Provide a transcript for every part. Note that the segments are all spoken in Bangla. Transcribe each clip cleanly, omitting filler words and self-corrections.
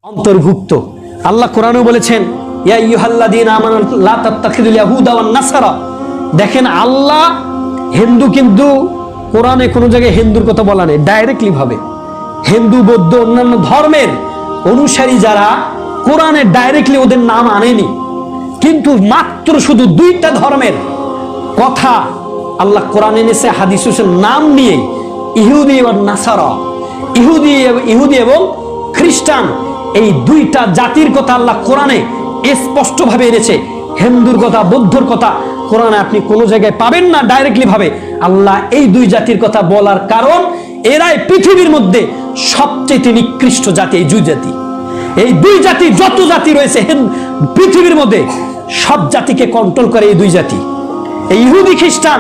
অন্তর্ভুক্ত। আল্লাহ কোরআনে বলেছেন ইয়া আইয়ুহাল্লাযীনা আমানু লা তাত্তাখিযুল ইয়াহুদা ওয়ান নাসারা। দেখেন আল্লাহ হিন্দু কিন্তু কোরআনে কোনো জায়গায় হিন্দুর কথা বলা নেই ডাইরেক্টলি ভাবে। হিন্দু বৌদ্ধ অন্যান্য ধর্মের অনুসারী যারা কোরআনে ডাইরেক্টলি ওদের নাম আনেনি, কিন্তু মাত্র শুধু দুইটা ধর্মের কথা আল্লাহ কোরআনে এনেছে হাদিসের নাম নিয়ে, ইহুদি এবং নাসারা, ইহুদি এবং খ্রিস্টান, এই দুইটা জাতির কথা আল্লাহ কোরআনে স্পষ্টভাবে এনেছে। হিন্দুর কথা বৌদ্ধর কথা কোরআনে আপনি কোনো জায়গায় পাবেন না ডাইরেক্টলি ভাবে। আল্লাহ এই দুই জাতির কথা বলার কারণ এরাই পৃথিবীর মধ্যে সবচেয়ে নিকৃষ্ট জাতি। এই দুই জাতি, এই দুই জাতি, যত জাতি রয়েছে পৃথিবীর মধ্যে সব জাতিকে কন্ট্রোল করে এই দুই জাতি। এই ইহুদি খ্রিস্টান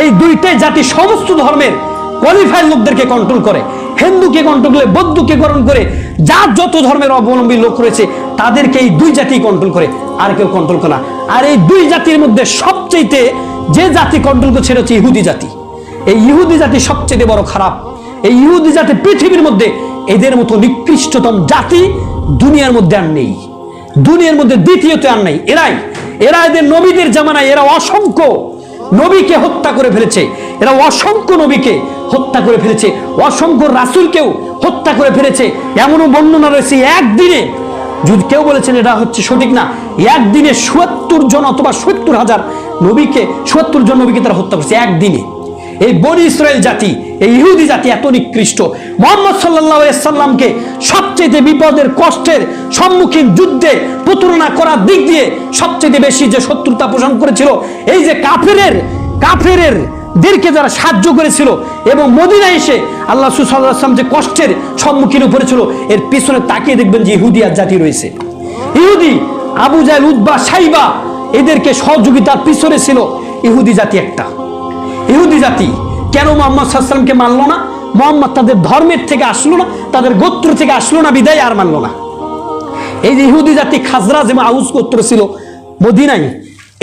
এই দুইটাই জাতি সমস্ত ধর্মের কোয়ালিফাইড লোকদেরকে কন্ট্রোল করে। হিন্দুকে কন্ট্রোল করে, বৌদ্ধকে কন্ট্রোল করে, যার যত ধর্মের অবলম্বী লোক রয়েছে তাদেরকে এই দুই জাতি কন্ট্রোল করে, আর কেউ কন্ট্রোল করে না। আর এই দুই জাতির মধ্যে সবচেয়ে যে জাতি কন্ট্রোল করছে সেটা হচ্ছে ইহুদি জাতি। এই ইহুদি জাতি সবচেয়ে বড় খারাপ। এই ইহুদি জাতি পৃথিবীর মধ্যে এদের মতো নিকৃষ্টতম জাতি দুনিয়ার মধ্যে আর নেই, দুনিয়ার মধ্যে দ্বিতীয়তে আর নেই। এরা এদের নবীদের জামানায় এরা অসংখ্য নবীকে হত্যা করে ফেলেছে, এরা অসংখ্য নবীকে হত্যা করে ফেলেছে, অসংখ্য রাসূলকেও হত্যা করে ফেলেছে। এমনও বর্ণনা রয়েছে একদিনে, যদি কেউ বলেছেন এটা হচ্ছে সঠিক না, একদিনে ৭০ জন অথবা ৭০,০০০ নবীকে, ৭০ জন নবীকে তারা হত্যা করেছে একদিনে। এই বনি ইসরায়েল জাতি, এই ইহুদি জাতি এত নিকৃষ্ট। মুহাম্মদ সাল্লাল্লাহু আলাইহি সাল্লামকে সবচেয়ে বিপদের কষ্টের সম্মুখীন যুদ্ধে প্রতারণা করার দিক দিয়ে সবচেয়ে বেশি যে শত্রুতা পোষণ করেছিল এই যে কাফেরের দেরকে যারা সাহায্য করেছিল, এবং মদিনায় এসে আল্লাহ রাসূল সাল্লাল্লাহু আলাইহি ওয়াসাল্লাম যে কষ্টের সম্মুখীন করেছিল, এর পিছনে তাকিয়ে দেখবেন যে ইহুদি জাতি রয়েছে। ইহুদি আবু জাহেল, উতবা, সাইবা এদেরকে সহযোগিতার পিছনে ছিল ইহুদি জাতি একটা। ইহুদি জাতি কেন মুহাম্মদ সাল্লাল্লাহু আলাইহি ওয়াসাল্লামকে মানলো না? মুহাম্মদ তাদের ধর্মের থেকে আসলো না, তাদের গোত্র থেকে আসলো না, বিদায় আর মানলো না। এই যে ইহুদি জাতি খাজরাজ এবং আউস গোত্র ছিল মদিনায়,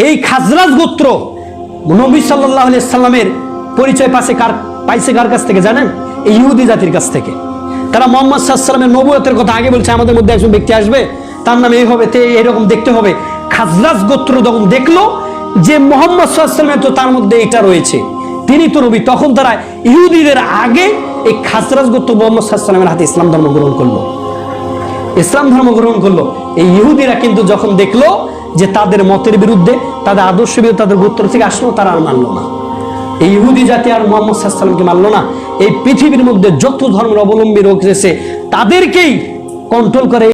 এই খাজরাজ গোত্র নবী সাল্লাল্লাহু আলাইহি সাল্লামের পরিচয় পাইছে কার কাছ থেকে জানেন? এই ইহুদি জাতির কাছ থেকে। তারা মুহাম্মদ সাল্লাল্লাহু আলাইহি সাল্লামের নবুয়তের কথা আগে বলছে, আমাদের মধ্যে একজন ব্যক্তি আসবে, তার নাম এই হবে, এরকম দেখতে হবে। খাজরাজ গোত্র যখন দেখলো যে মুহাম্মদ সাল্লাল্লাহু আলাইহি সাল্লামের তো তার মধ্যে এটা রয়েছে, তিনি তো নবী, তখন তারা ইহুদিদের আগে এই খাজরাজ গোত্র মুহাম্মদ সাল্লাল্লাহু আলাইহি সাল্লামের হাতে ইসলাম ধর্ম গ্রহণ করলো। এই ইহুদিরা কিন্তু যখন দেখলো যে তাদের মতের বিরুদ্ধে, তাদের আদর্শ বিরুদ্ধে, তাদের গোত্র থেকে আসলো, তারা আর মানলো না। এই ইহুদি জাতি আর মুহাম্মদ সাল্লাল্লাহু আলাইহি সাল্লামকে মানলো না। এই পৃথিবীর মধ্যে যত ধর্মের অবলম্বী রয়েছে তাদেরকেই কন্ট্রোল করে।